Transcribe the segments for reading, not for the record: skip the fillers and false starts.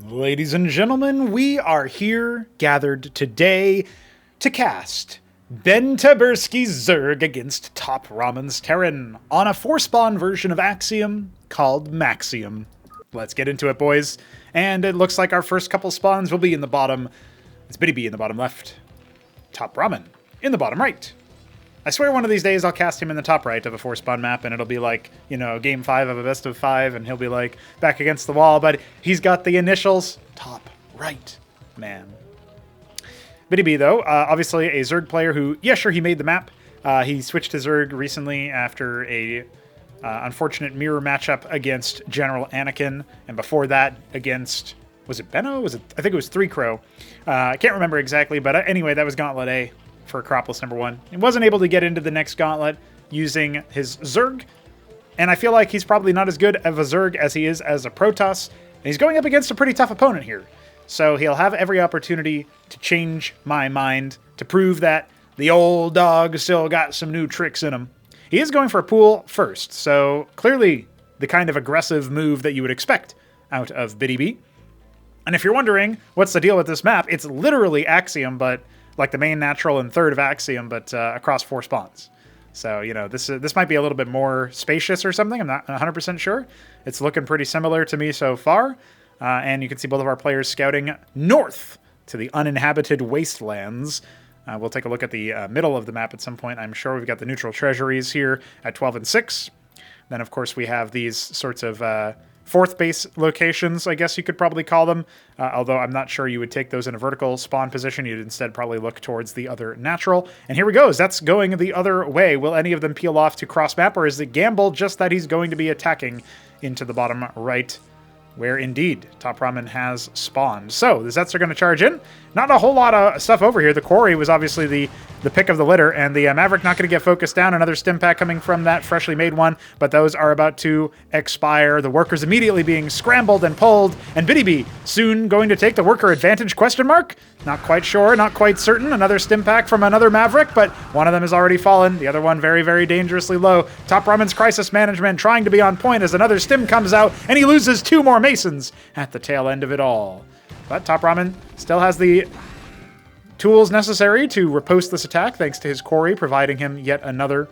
Ladies and gentlemen, we are here gathered today to cast Btyberski's Zerg against TopRamen's Terran on a 4-spawn version of Axiom called Maxiom. Let's get into it, boys. And it looks like our first couple spawns will be in the bottom. It's Btyb in the bottom left. TopRamen in the bottom right. I swear one of these days I'll cast him in the top right of a 4-spawn map and it'll be like, you know, game 5 of a best of 5 and he'll be like back against the wall, but he's got the initials top right, man. Btyb though, obviously a Zerg player who, yeah, sure, he made the map. He switched to Zerg recently after a unfortunate mirror matchup against General Anakin, and before that against, was it Benno? I think it was 3 Crow. I can't remember exactly, but anyway, that was Gauntlet A for Acropolis #1. He wasn't able to get into the next gauntlet using his Zerg, and I feel like he's probably not as good of a Zerg as he is as a Protoss, and he's going up against a pretty tough opponent here. So he'll have every opportunity to change my mind, to prove that the old dog still got some new tricks in him. He is going for a pool first, so clearly the kind of aggressive move that you would expect out of Btyb. And if you're wondering what's the deal with this map, it's literally Axiom, but like the main natural and third of Axiom, but across 4 spawns. So, you know, this might be a little bit more spacious or something. I'm not 100% sure. It's looking pretty similar to me so far. And you can see both of our players scouting north to the uninhabited wastelands. We'll take a look at the middle of the map at some point. I'm sure we've got the neutral treasuries here at 12 and 6. Then, of course, we have these sorts of 4th base locations, I guess you could probably call them, although I'm not sure you would take those in a vertical spawn position. You'd instead probably look towards the other natural. And here we go. That's going the other way. Will any of them peel off to cross map, or is it gamble just that he's going to be attacking into the bottom right, where indeed TopRamen has spawned? So the Zets are going to charge in. Not a whole lot of stuff over here. The Quarry was obviously the pick of the litter, and the Maverick not going to get focused down. Another stim pack coming from that freshly made one, but those are about to expire. The workers immediately being scrambled and pulled, and Btyb soon going to take the worker advantage, question mark? Not quite sure, not quite certain. Another stim pack from another Maverick, but one of them has already fallen. The other one very, very dangerously low. TopRamen's crisis management trying to be on point as another stim comes out, and he loses 2 more Masons at the tail end of it all. But TopRamen still has the tools necessary to riposte this attack, thanks to his Quarry providing him yet another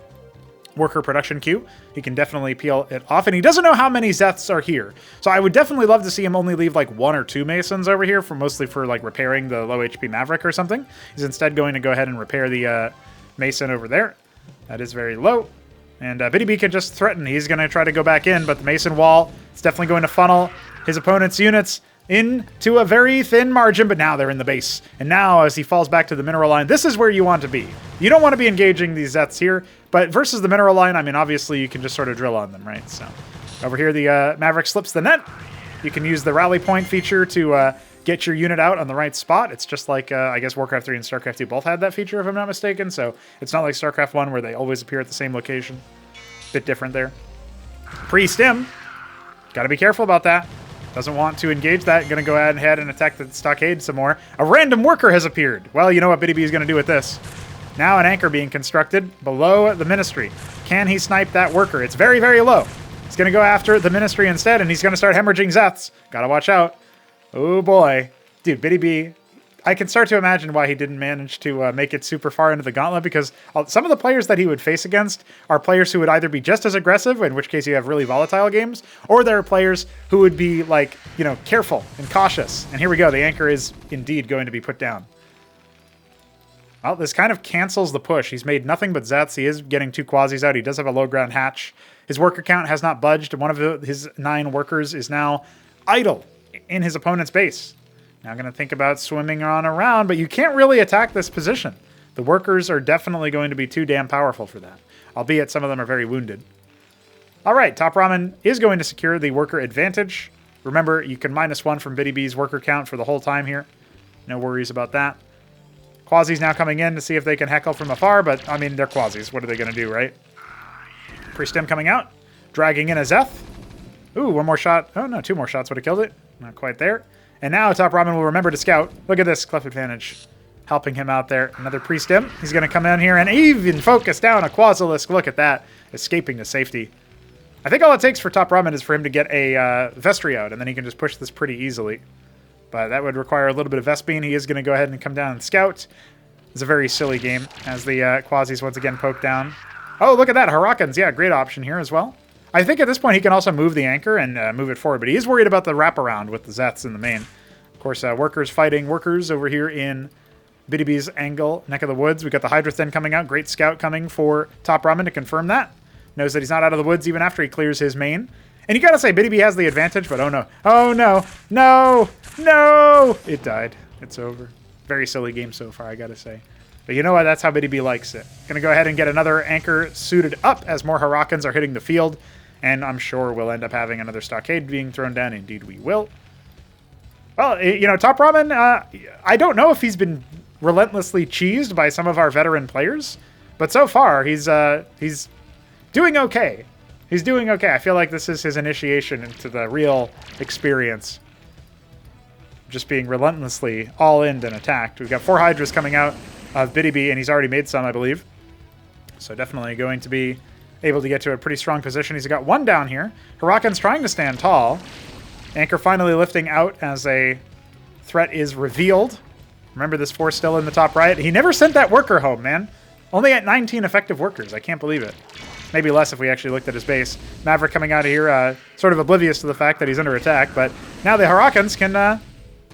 worker production queue. He can definitely peel it off, and he doesn't know how many Zeths are here. So I would definitely love to see him only leave like 1 or 2 Masons over here, mostly for like repairing the low HP Maverick or something. He's instead going to go ahead and repair the Mason over there. That is very low. And Btyb can just threaten. He's going to try to go back in, but the Mason wall is definitely going to funnel his opponent's units into a very thin margin, but now they're in the base. And now, as he falls back to the mineral line, this is where you want to be. You don't want to be engaging these Zets here, but versus the mineral line, I mean, obviously you can just sort of drill on them, right? So over here, the Maverick slips the net. You can use the rally point feature to get your unit out on the right spot. It's just like, I guess Warcraft 3 and Starcraft 2 both had that feature, if I'm not mistaken. So it's not like Starcraft 1 where they always appear at the same location. Bit different there. Pre-stim. Got to be careful about that. Doesn't want to engage that. Going to go ahead and attack the stockade some more. A random worker has appeared. Well, you know what Btyb is going to do with this. Now an anchor being constructed below the ministry. Can he snipe that worker? It's very, very low. He's going to go after the ministry instead, and he's going to start hemorrhaging Zeths. Got to watch out. Oh, boy. Dude, Btyb, I can start to imagine why he didn't manage to make it super far into the gauntlet, because some of the players that he would face against are players who would either be just as aggressive, in which case you have really volatile games, or there are players who would be like, you know, careful and cautious. And here we go. The anchor is indeed going to be put down. Well, this kind of cancels the push. He's made nothing but Zets. He is getting 2 Quasis out. He does have a low ground hatch. His worker count has not budged. One of his 9 workers is now idle in his opponent's base. Now I'm going to think about swimming on around, but you can't really attack this position. The workers are definitely going to be too damn powerful for that, albeit some of them are very wounded. All right, TopRamen is going to secure the worker advantage. Remember, you can -1 from Btyb's worker count for the whole time here. No worries about that. Quasi's now coming in to see if they can heckle from afar, but, I mean, they're Quasis. What are they going to do, right? Pre-stim coming out, dragging in a Zeth. Ooh, 1 more shot. Oh, no, 2 more shots would have killed it. Not quite there. And now TopRamen will remember to scout. Look at this, Clef Advantage. Helping him out there. Another pre-stim. He's going to come in here and even focus down a Quasilisk. Look at that. Escaping to safety. I think all it takes for TopRamen is for him to get a Vestry out, and then he can just push this pretty easily. But that would require a little bit of Vespene. He is going to go ahead and come down and scout. It's a very silly game as the Quasis once again poke down. Oh, look at that. Hurricanes. Yeah, great option here as well. I think at this point he can also move the anchor and move it forward, but he is worried about the wraparound with the Zeths in the main. Of course, workers fighting workers over here in Btyb's angle, neck of the woods. We got the Hydrathin coming out. Great scout coming for TopRamen to confirm that. Knows that he's not out of the woods even after he clears his main. And you gotta say, Btyb has the advantage, but oh no. Oh no. No! No! It died. It's over. Very silly game so far, I gotta say. But you know what? That's how Btyb likes it. Gonna go ahead and get another anchor suited up as more Hurricanes are hitting the field. And I'm sure we'll end up having another stockade being thrown down. Indeed we will. Well, you know, TopRamen, I don't know if he's been relentlessly cheesed by some of our veteran players. But so far, he's doing okay. He's doing okay. I feel like this is his initiation into the real experience. Just being relentlessly all-in and attacked. We've got 4 Hydras coming out of Btyb, and he's already made some, I believe. So definitely going to be able to get to a pretty strong position. He's got 1 down here. Hurricane's trying to stand tall. Anchor finally lifting out as a threat is revealed. Remember this 4 still in the top right. He never sent that worker home, man. Only at 19 effective workers. I can't believe it. Maybe less if we actually looked at his base. Maverick coming out of here, sort of oblivious to the fact that he's under attack. But now the Hurricanes can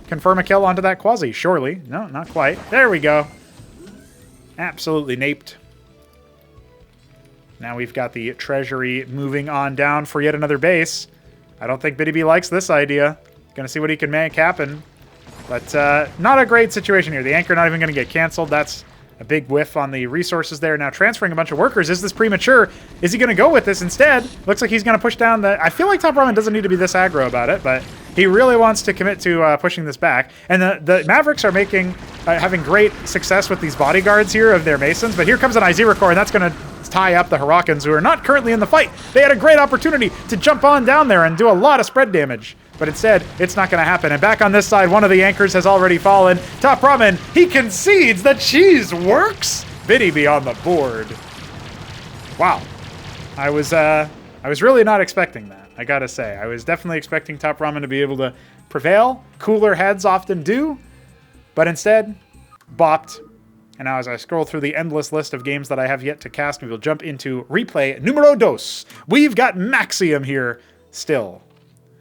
confirm a kill onto that Quasi. Surely. No, not quite. There we go. Absolutely naped. Now we've got the Treasury moving on down for yet another base. I don't think Btyb likes this idea. Gonna see what he can make happen. But not a great situation here. The anchor not even gonna get canceled. That's a big whiff on the resources there. Now transferring a bunch of workers. Is this premature? Is he gonna go with this instead? Looks like he's gonna push down the... I feel like TopRamen doesn't need to be this aggro about it, but he really wants to commit to pushing this back. And the Mavericks are having great success with these bodyguards here of their Masons, but here comes an Iziracore, and that's going to tie up the Hurricanes, who are not currently in the fight. They had a great opportunity to jump on down there and do a lot of spread damage. But instead, it's not going to happen. And back on this side, one of the anchors has already fallen. TopRamen, he concedes that cheese works. Btyb on the board. Wow. I was really not expecting that, I gotta say. I was definitely expecting TopRamen to be able to prevail. Cooler heads often do. But instead, bopped. And now as I scroll through the endless list of games that I have yet to cast, we will jump into replay numero dos. We've got Maxiom here still.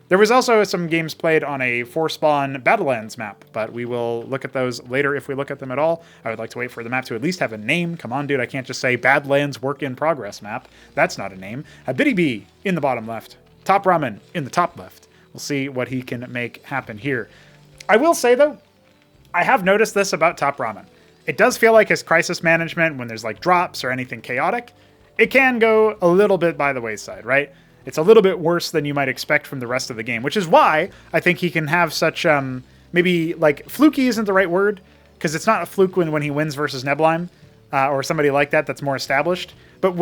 There was also some games played on a 4-spawn Battlelands map, but we will look at those later if we look at them at all. I would like to wait for the map to at least have a name. Come on, dude, I can't just say Badlands Work in Progress map. That's not a name. Btyb in the bottom left. TopRamen in the top left. We'll see what he can make happen here. I will say, though, I have noticed this about TopRamen. It does feel like his crisis management, when there's like drops or anything chaotic, it can go a little bit by the wayside, right? It's a little bit worse than you might expect from the rest of the game, which is why I think he can have such, maybe, like, fluky isn't the right word, because it's not a fluke when he wins versus Nebelheim, or somebody like that that's more established. But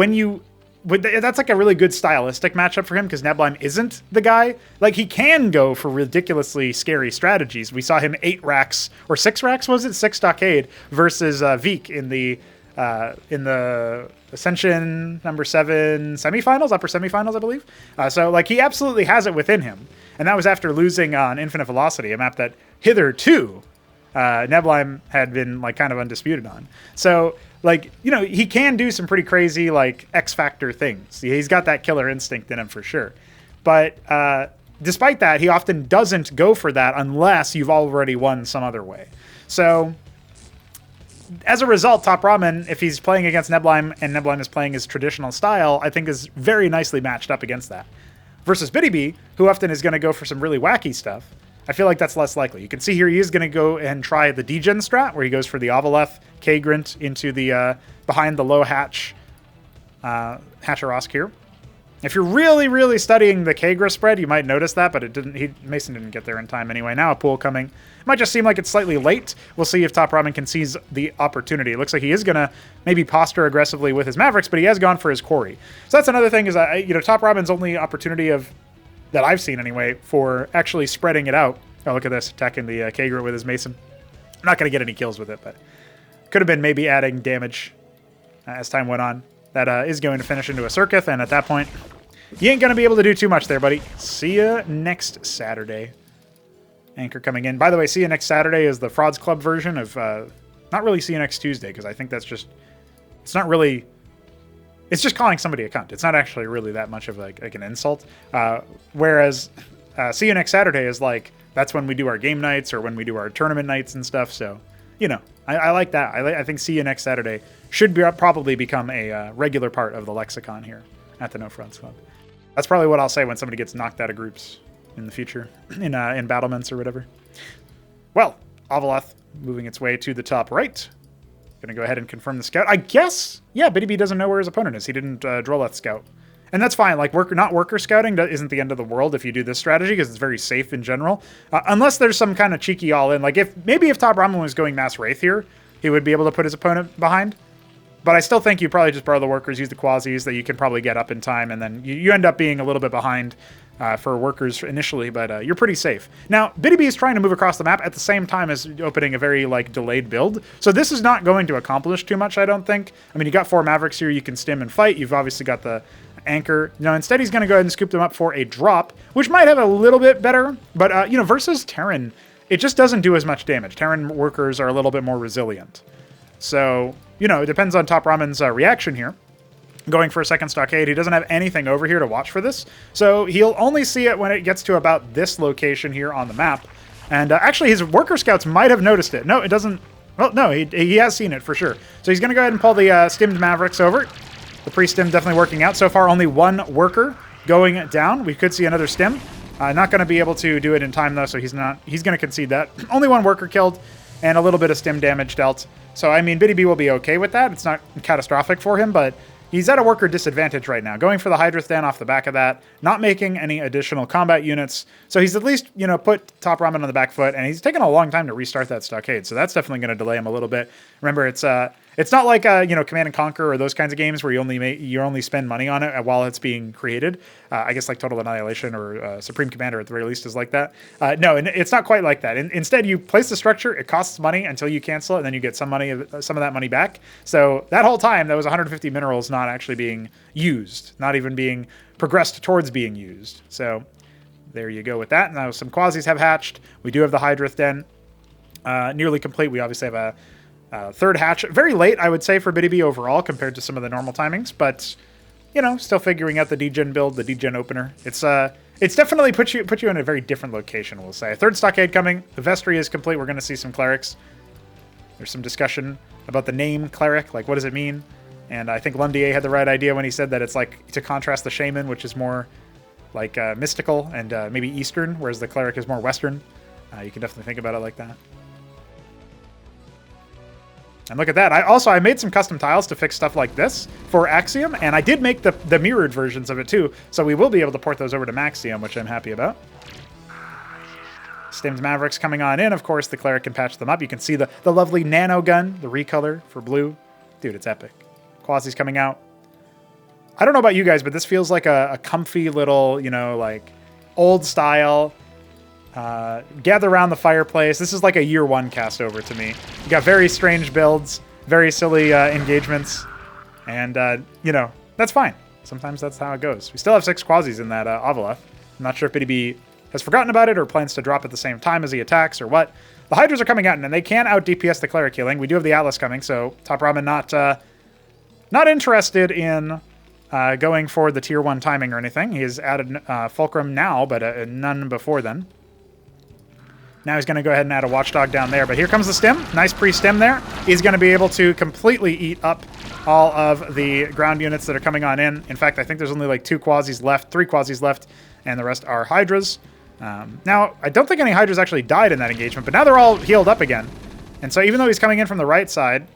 that's like a really good stylistic matchup for him, because Nebelheim isn't the guy. Like, he can go for ridiculously scary strategies. We saw him 8 racks, or 6 racks, was it? 6 Stockade versus Veek in the Ascension number 7 semifinals, upper semifinals, I believe. So, like, he absolutely has it within him. And that was after losing on Infinite Velocity, a map that hitherto Nebelheim had been, like, kind of undisputed on. So, like, you know, he can do some pretty crazy, like, X-Factor things. He's got that killer instinct in him for sure. But despite that, he often doesn't go for that unless you've already won some other way. So as a result, TopRamen, if he's playing against Nebelheim and Nebelheim is playing his traditional style, I think is very nicely matched up against that. Versus Btyb, who often is going to go for some really wacky stuff, I feel like that's less likely. You can see here he is going to go and try the degen strat, where he goes for the Avaleth Kagrant into the behind the low hatch Hatcherosk here. If you're really, really studying the Kagra spread, you might notice that, but Mason didn't get there in time anyway. Now a pool coming. It might just seem like it's slightly late. We'll see if TopRamen can seize the opportunity. It looks like he is going to maybe posture aggressively with his Mavericks, but he has gone for his Quarry. So that's another thing is that, you know, TopRamen's only opportunity that I've seen anyway for actually spreading it out. Oh, look at this, attacking the Kagra with his Mason. I'm not going to get any kills with it, but could have been maybe adding damage as time went on. That is going to finish into a Circuith, and at that point, you ain't going to be able to do too much there, buddy. See ya next Saturday. Anchor coming in. By the way, see you next Saturday is the Frauds Club version of, not really see you next Tuesday, because I think that's just, it's not really, it's just calling somebody a cunt. It's not actually really that much of like an insult. Whereas see you next Saturday is like, that's when we do our game nights or when we do our tournament nights and stuff. So, you know, I like that. I think see you next Saturday should be, probably become a regular part of the lexicon here at the No Fronts Club. That's probably what I'll say when somebody gets knocked out of groups in the future, in battlements or whatever. Well, Avaloth moving its way to the top right. Gonna go ahead and confirm the scout. I guess, yeah, Btyb doesn't know where his opponent is. He didn't Droleth scout. And that's fine. Like, not worker scouting isn't the end of the world if you do this strategy, because it's very safe in general. Unless there's some kind of cheeky all-in. Like, maybe if TopRamen was going Mass Wraith here, he would be able to put his opponent behind. But I still think you probably just borrow the workers, use the quasis that you can probably get up in time, and then you end up being a little bit behind for workers initially, but you're pretty safe. Now, Btyb is trying to move across the map at the same time as opening a very, like, delayed build. So this is not going to accomplish too much, I don't think. I mean, you got 4 Mavericks here you can stim and fight. You've obviously got the Anchor. No, instead he's going to go ahead and scoop them up for a drop, which might have a little bit better. But, you know, versus Terran, it just doesn't do as much damage. Terran workers are a little bit more resilient. So, you know, it depends on TopRamen's reaction here. Going for a second stockade. He doesn't have anything over here to watch for this. So he'll only see it when it gets to about this location here on the map. And actually his worker scouts might have noticed it. No, it doesn't. Well, no, he has seen it for sure. So he's going to go ahead and pull the stimmed Mavericks over. The pre-stim definitely working out. So far, only 1 worker going down. We could see another stim. Not going to be able to do it in time, though, so he's going to concede that. Only 1 worker killed and a little bit of stim damage dealt. So, I mean, Btyb will be okay with that. It's not catastrophic for him, but he's at a worker disadvantage right now. Going for the Hydra Stand off the back of that, not making any additional combat units. So he's at least, you know, put TopRamen on the back foot, and he's taken a long time to restart that stockade. So that's definitely going to delay him a little bit. Remember, it's not like you know, Command and Conquer or those kinds of games where you only spend money on it while it's being created. I guess like Total Annihilation or Supreme Commander at the very least is like that. No, and it's not quite like that. Instead, you place the structure, it costs money until you cancel it, and then you get some of that money back. So that whole time, that was 150 minerals not actually being used, not even being progressed towards being used. So there you go with that. Now some quasis have hatched. We do have the Hydrith Den nearly complete. We obviously have a third hatch. Very late, I would say, for Btyb overall compared to some of the normal timings, but, you know, still figuring out the degen build, the degen opener. It's definitely put you in a very different location, we'll say. Third stockade coming. The vestry is complete. We're going to see some clerics. There's some discussion about the name cleric, like what does it mean? And I think Lundier had the right idea when he said that it's like to contrast the shaman, which is more like mystical and maybe Eastern, whereas the cleric is more Western. You can definitely think about it like that. And look at that. I made some custom tiles to fix stuff like this for Axiom, and I did make the mirrored versions of it too, so we will be able to port those over to Maxiom, which I'm happy about. Stimmed Mavericks coming on in. Of course, the cleric can patch them up. You can see the lovely nano gun, the recolor for blue. Dude, it's epic. Quasi's coming out. I don't know about you guys, but this feels like a comfy little, you know, like old style, gather around the fireplace. This is like a year 1 cast over to me. You got very strange builds, very silly engagements, and, you know, that's fine. Sometimes that's how it goes. We still have 6 quasis in that Avaloth. I'm not sure if Btyb has forgotten about it or plans to drop at the same time as he attacks or what. The Hydras are coming out, and they can out-DPS the cleric healing. We do have the Atlas coming, so TopRamen not interested in going for the tier 1 timing or anything. He has added Fulcrum now, but none before then. Now he's going to go ahead and add a Watchdog down there. But here comes the stim. Nice pre-stim there. He's going to be able to completely eat up all of the ground units that are coming on in. In fact, I think there's only like 2 quasis left, 3 quasis left, and the rest are Hydras. Now, I don't think any Hydras actually died in that engagement, but now they're all healed up again. And so even though he's coming in from the right side,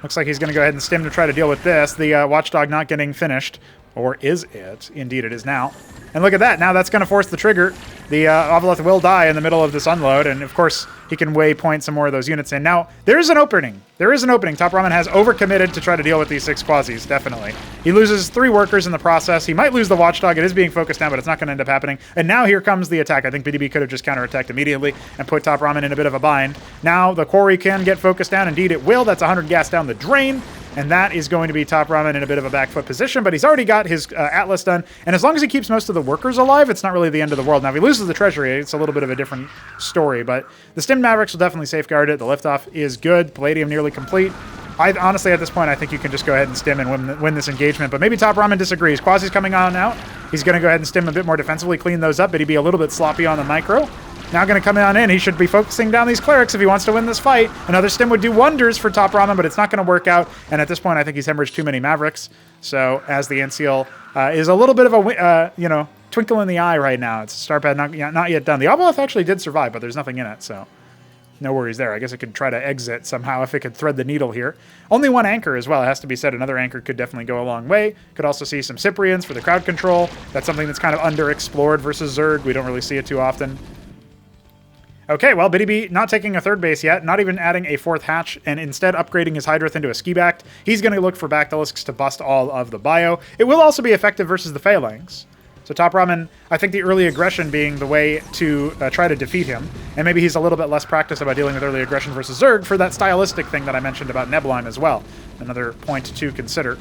looks like he's going to go ahead and stim to try to deal with this. The Watchdog not getting finished. Or is it? Indeed it is now. And look at that. Now that's going to force the trigger. The Avaloth will die in the middle of this unload. And of course, he can waypoint some more of those units in. Now, there is an opening. There is an opening. TopRamen has overcommitted to try to deal with these 6 quasis, definitely. He loses 3 workers in the process. He might lose the Watchdog. It is being focused now, but it's not going to end up happening. And now here comes the attack. I think Btyb could have just counterattacked immediately and put TopRamen in a bit of a bind. Now the quarry can get focused down. Indeed, it will. That's 100 gas down the drain. and that is going to be TopRamen in a bit of a back foot position, but he's already got his Atlas done, and as long as he keeps most of the workers alive, it's not really the end of the world. Now, if he loses the treasury, it's a little bit of a different story, but the Stim Mavericks will definitely safeguard it. The liftoff is good. Palladium nearly complete. Honestly, at this point, I think you can just go ahead and stim and win this engagement, but maybe TopRamen disagrees. Quasi's coming on out. He's going to go ahead and stim a bit more defensively, clean those up, but he'd be a little bit sloppy on the micro. Now going to come on in. He should be focusing down these clerics if he wants to win this fight. Another stim would do wonders for TopRamen, but it's not going to work out, and at this point, I think he's hemorrhaged too many Mavericks, so as the Anseal is a little bit of a, twinkle in the eye right now. It's a Starpad not yet done. The Obelisk actually did survive, but there's nothing in it, so no worries there. I guess it could try to exit somehow if it could thread the needle here. Only one anchor as well, it has to be said. Another anchor could definitely go a long way. Could also see some Cyprians for the crowd control. That's something that's kind of underexplored versus Zerg. We don't really see it too often. Okay, well, Btyb not taking a third base yet, not even adding a fourth hatch, and instead upgrading his Hydroth into a ski-backed. He's going to look for Bactylisks to bust all of the bio. It will also be effective versus the Phalanx. So TopRamen, I think the early aggression being the way to try to defeat him, and maybe he's a little bit less practiced about dealing with early aggression versus Zerg for that stylistic thing that I mentioned about Nebelheim as well. Another point to consider.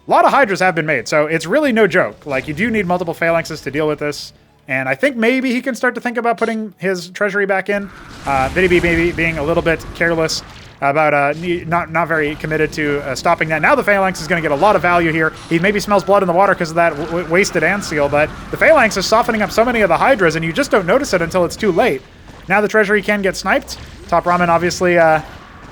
A lot of Hydras have been made, so it's really no joke. Like, you do need multiple Phalanxes to deal with this, and I think maybe he can start to think about putting his treasury back in. Btyb maybe being a little bit careless about not very committed to stopping that. Now the Phalanx is going to get a lot of value here. He maybe smells blood in the water because of that wasted Anseal, but the Phalanx is softening up so many of the Hydras, and you just don't notice it until it's too late. Now the treasury can get sniped. TopRamen obviously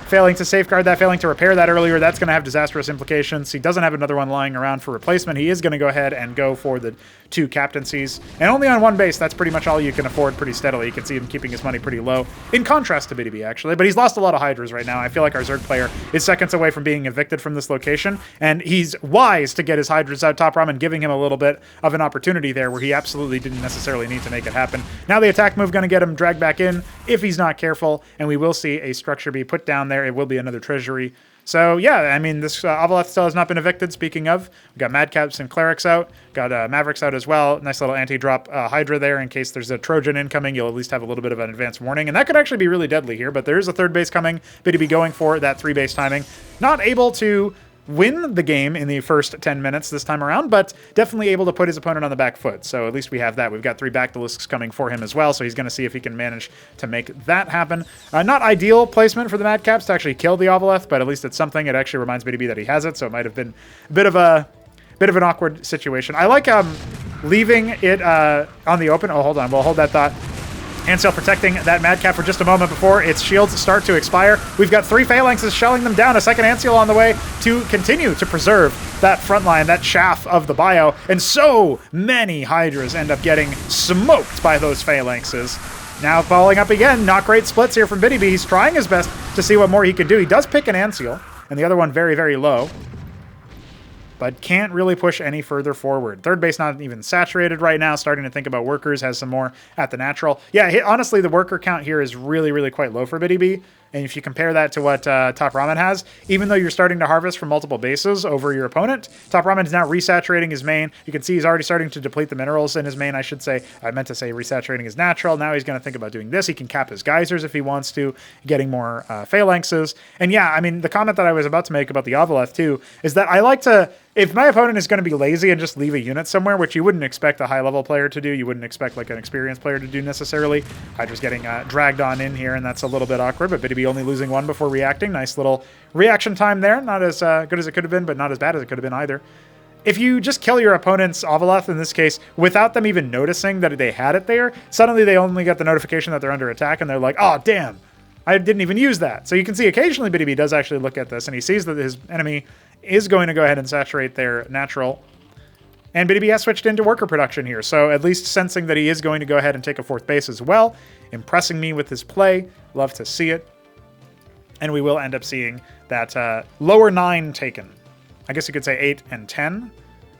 failing to safeguard that, failing to repair that earlier. That's going to have disastrous implications. He doesn't have another one lying around for replacement. He is going to go ahead and go for the 2 captaincies. And only on one base, that's pretty much all you can afford pretty steadily. You can see him keeping his money pretty low, in contrast to Btyb, actually. But he's lost a lot of Hydras right now. I feel like our Zerg player is seconds away from being evicted from this location, and he's wise to get his Hydras out. TopRamen giving him a little bit of an opportunity there where he absolutely didn't necessarily need to make it happen. Now the attack move going to get him dragged back in if he's not careful, and we will see a structure be put down there. It will be another treasury. So yeah, I mean, this Obelisk still has not been evicted. Speaking of, we've got Madcaps and Clerics out, got Mavericks out as well. Nice little anti-drop Hydra there in case there's a Trojan incoming. You'll at least have a little bit of an advance warning, and that could actually be really deadly here, but there is a third base coming. Btyb going for that 3-base timing. Not able to win the game in the first 10 minutes this time around, but definitely able to put his opponent on the back foot. So at least we have that. We've got 3 Bactylisks coming for him as well, so he's going to see if he can manage to make that happen. Not ideal placement for the Madcaps to actually kill the Obelisk, but at least it's something. It actually reminds Btyb that he has it, so it might have been a bit of an awkward situation. I like leaving it on the open. Oh, hold on. We'll hold that thought. Anseal protecting that Madcap for just a moment before its shields start to expire. We've got 3 Phalanxes shelling them down, a second Anseal on the way to continue to preserve that front line, that chaff of the bio, and so many Hydras end up getting smoked by those Phalanxes. Now following up again, not great splits here from Btyb. He's trying his best to see what more he can do. He does pick an Anseal, and the other one very, very low, but can't really push any further forward. Third base not even saturated right now, starting to think about workers, has some more at the natural. Yeah, honestly, the worker count here is really, really quite low for Btyb. And if you compare that to what TopRamen has, even though you're starting to harvest from multiple bases over your opponent, TopRamen is now resaturating his main. You can see he's already starting to deplete the minerals in his main, I should say. I meant to say resaturating his natural. Now he's going to think about doing this. He can cap his geysers if he wants to, getting more phalanxes. And yeah, I mean, the comment that I was about to make about the Obelisk too is that I like to, if my opponent is going to be lazy and just leave a unit somewhere, which you wouldn't expect a high-level player to do, you wouldn't expect like an experienced player to do necessarily. Hydra's getting dragged on in here, and that's a little bit awkward, but Btyb only losing 1 before reacting. Nice little reaction time there. Not as good as it could have been, but not as bad as it could have been either. If you just kill your opponent's Obelisk, in this case, without them even noticing that they had it there, suddenly they only get the notification that they're under attack, and they're like, oh, damn, I didn't even use that. So you can see occasionally Btyb does actually look at this, and he sees that his enemy is going to go ahead and saturate their natural. And Btyb has switched into worker production here, so at least sensing that he is going to go ahead and take a 4th base as well, impressing me with his play. Love to see it. And we will end up seeing that lower 9 taken. I guess you could say 8 and 10.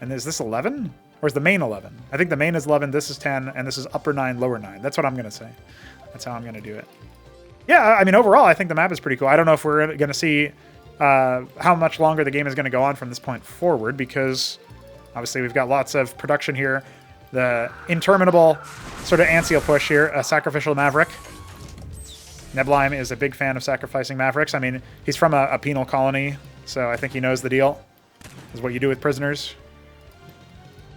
And is this 11? Or is the main 11? I think the main is 11, this is 10, and this is upper 9, lower 9. That's what I'm going to say. That's how I'm going to do it. Yeah, I mean, overall, I think the map is pretty cool. I don't know if we're going to see how much longer the game is going to go on from this point forward, because obviously we've got lots of production here. The interminable sort of Anseal push here, a Sacrificial Maverick. Neblime is a big fan of sacrificing Mavericks. I mean, he's from a penal colony, so I think he knows the deal. Is what you do with prisoners.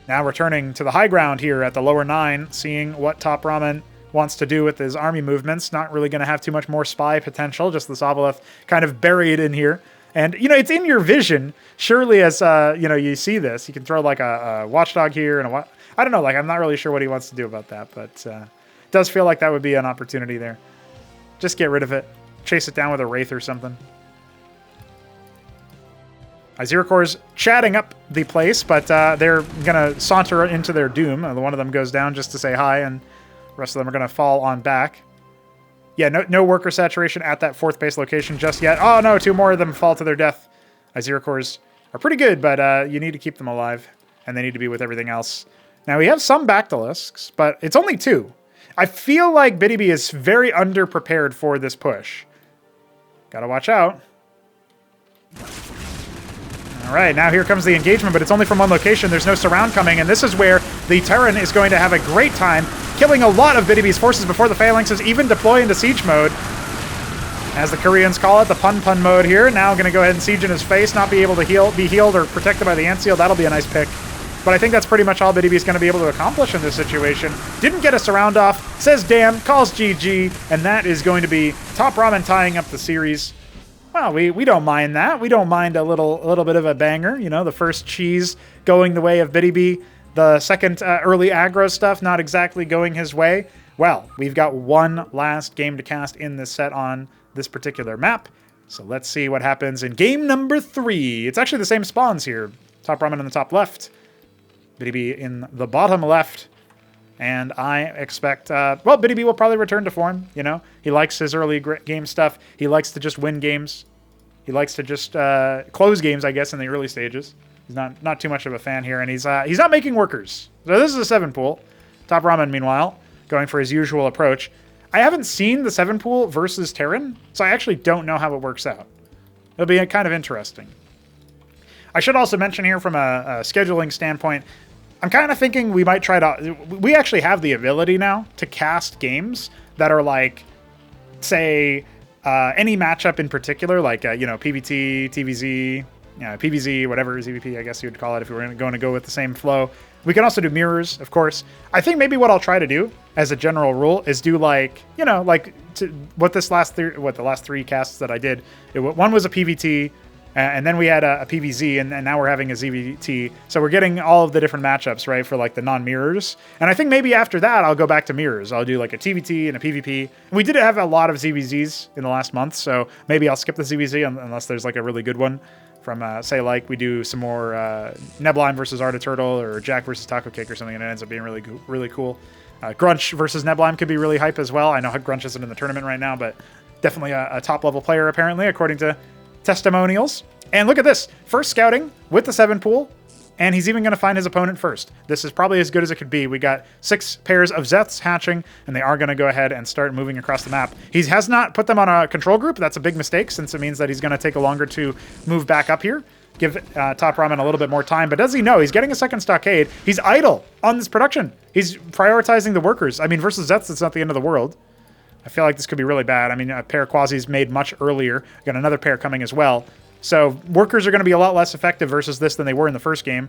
Now returning to the high ground here at the lower 9, seeing what TopRamen wants to do with his army movements. Not really going to have too much more spy potential, just this Obelith kind of buried in here. And, you know, it's in your vision, surely, as, you know, you see this. You can throw, like, a watchdog here and I don't know, like, I'm not really sure what he wants to do about that, but it does feel like that would be an opportunity there. Just get rid of it. Chase it down with a Wraith or something. Aziracor's chatting up the place, but they're going to saunter into their doom. One of them goes down just to say hi, and the rest of them are going to fall on back. Yeah, no worker saturation at that 4th base location just yet. Oh, no, 2 more of them fall to their death. Aziracors are pretty good, but you need to keep them alive, and they need to be with everything else. Now, we have some Bactylisks, but it's only 2. I feel like Btyb is very underprepared for this push. Gotta watch out. All right, now here comes the engagement, but it's only from one location. There's no surround coming, and this is where the Terran is going to have a great time killing a lot of Btyb's forces before the Phalanxes even deploy into siege mode. As the Koreans call it, the pun mode here. Now going to go ahead and siege in his face, not be able to be healed or protected by the Ant Seal. That'll be a nice pick. But I think that's pretty much all Btyb is going to be able to accomplish in this situation. Didn't get a surround off, says damn, calls GG, and that is going to be TopRamen tying up the series. Well, we don't mind that. We don't mind a little bit of a banger. You know, the first cheese going the way of Btyb. The second early aggro stuff not exactly going his way. Well, we've got one last game to cast in this set on this particular map. So let's see what happens in game number 3. It's actually the same spawns here. TopRamen in the top left. Btyb in the bottom left. And I expect, well, Btyb will probably return to form, you know. He likes his early game stuff. He likes to just win games. He likes to just close games, I guess, in the early stages. He's not too much of a fan here, and he's not making workers. So this is a 7 pool. TopRamen, meanwhile, going for his usual approach. I haven't seen the 7 pool versus Terran, so I actually don't know how it works out. It'll be kind of interesting. I should also mention here from a scheduling standpoint, I'm kind of thinking we might try to... We actually have the ability now to cast games that are like, say, any matchup in particular, like, you know, PVT, TVZ, PVZ, whatever, ZVP, I guess you would call it if we were going to go with the same flow. We can also do mirrors, of course. I think maybe what I'll try to do, as a general rule, is do like, you know, like the last 3 casts that I did. One was a PVT, and then we had a PVZ, and now we're having a ZVT. So we're getting all of the different matchups, right, for like the non-mirrors. And I think maybe after that, I'll go back to mirrors. I'll do like a TVT and a PVP. We did have a lot of ZVZs in the last month, so maybe I'll skip the ZVZ unless there's like a really good one from, say, like we do some more Neblime versus Art of Turtle or Jack versus Taco Cake or something, and it ends up being really cool. Grunch versus Neblime could be really hype as well. I know Grunch isn't in the tournament right now, but definitely a top-level player, apparently, according to testimonials. And look at this. First scouting with the 7 pool, and he's even going to find his opponent first. This is probably as good as it could be. We got 6 pairs of Zeths hatching, and they are going to go ahead and start moving across the map. He has not put them on a control group. That's a big mistake, since it means that he's going to take a longer to move back up here. Give TopRamen a little bit more time. But does he know? He's getting a second stockade. He's idle on this production. He's prioritizing the workers. I mean, versus Zeths, it's not the end of the world. I feel like this could be really bad. I mean, a pair of Quasis made much earlier. Got another pair coming as well. So workers are going to be a lot less effective versus this than they were in the first game.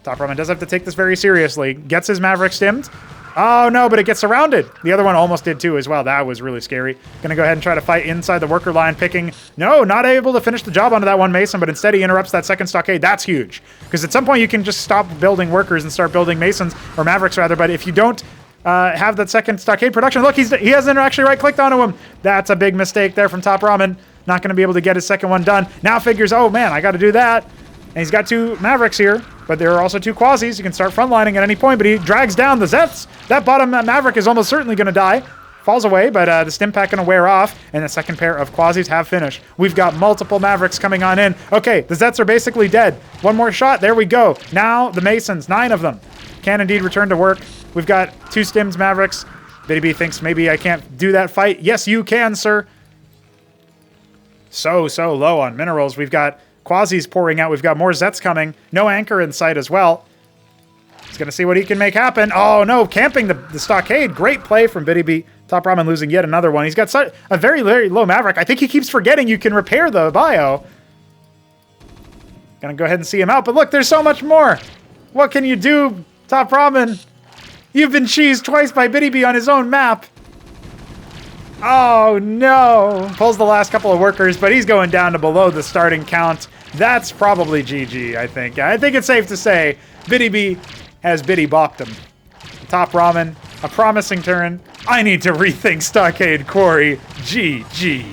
TopRamen does have to take this very seriously. Gets his Maverick stimmed. Oh, no, but it gets surrounded. The other one almost did too as well. That was really scary. Going to go ahead and try to fight inside the worker line, picking... No, not able to finish the job onto that one Mason, but instead he interrupts that second stockade. That's huge. Because at some point you can just stop building workers and start building Masons, or Mavericks rather, but if you don't have that second stockade production... Look, he hasn't actually right-clicked onto him. That's a big mistake there from TopRamen. Not going to be able to get his second one done. Now figures, oh man, I got to do that. And he's got 2 Mavericks here, but there are also 2 Quasis. You can start frontlining at any point, but he drags down the Zeths. That bottom Maverick is almost certainly going to die. Falls away, but the stim pack going to wear off, and the second pair of Quasis have finished. We've got multiple Mavericks coming on in. Okay, the Zeths are basically dead. One more shot. There we go. Now the Masons, 9 of them, can indeed return to work. We've got 2 stims Mavericks. Btyb thinks maybe I can't do that fight. Yes, you can, sir. So low on minerals. We've got Quasis pouring out. We've got more Zeths coming. No anchor in sight as well. He's going to see what he can make happen. Oh, no. Camping the stockade. Great play from Btyb. TopRamen losing yet another one. He's got such a very, very low Maverick. I think he keeps forgetting you can repair the bio. Gonna go ahead and see him out, but look, there's so much more. What can you do, TopRamen? You've been cheesed twice by Btyb on his own map. Oh no! Pulls the last couple of workers, but he's going down to below the starting count. That's probably GG, I think. I think it's safe to say Btyb has Biddy bopped him. TopRamen, a promising turn. I need to rethink Stockade Quarry. GG.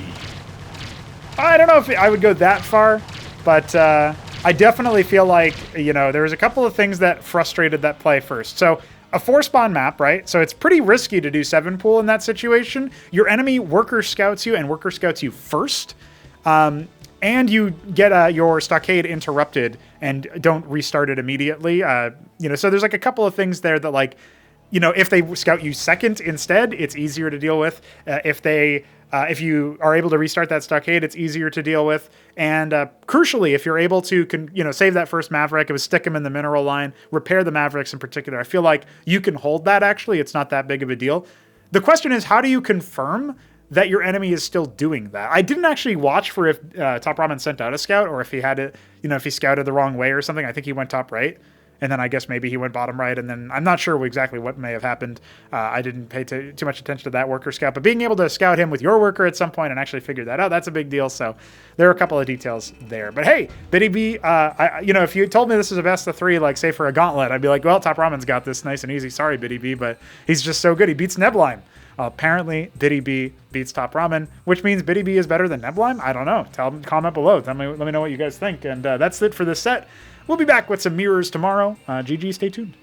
I don't know if I would go that far, but I definitely feel like, you know, there was a couple of things that frustrated that play first. So a 4-spawn map, right? So it's pretty risky to do 7 pool in that situation. Your enemy worker scouts you and worker scouts you first. And you get your stockade interrupted and don't restart it immediately. You know, so there's like a couple of things there that, like, you know, if they scout you second instead, it's easier to deal with. If you are able to restart that stockade, it's easier to deal with. And crucially, if you're able to, save that first Maverick, it was stick him in the mineral line, repair the Mavericks in particular. I feel like you can hold that, actually. It's not that big of a deal. The question is, how do you confirm that your enemy is still doing that? I didn't actually watch for if TopRamen sent out a scout or if he had it, if he scouted the wrong way or something. I think he went top right. And then I guess maybe he went bottom right, and then I'm not sure exactly what may have happened. I didn't pay too much attention to that worker scout, but being able to scout him with your worker at some point and actually figure that out, that's a big deal. So there are a couple of details there. But hey, Btyb, if you told me this was a best of 3, like say for a gauntlet, I'd be like, well, TopRamen's got this nice and easy. Sorry, Btyb, but he's just so good. He beats Neblime. Apparently, Btyb beats TopRamen, which means Btyb is better than Neblime. I don't know. Comment below. Let me know what you guys think. And that's it for this set. We'll be back with some mirrors tomorrow. GG, stay tuned.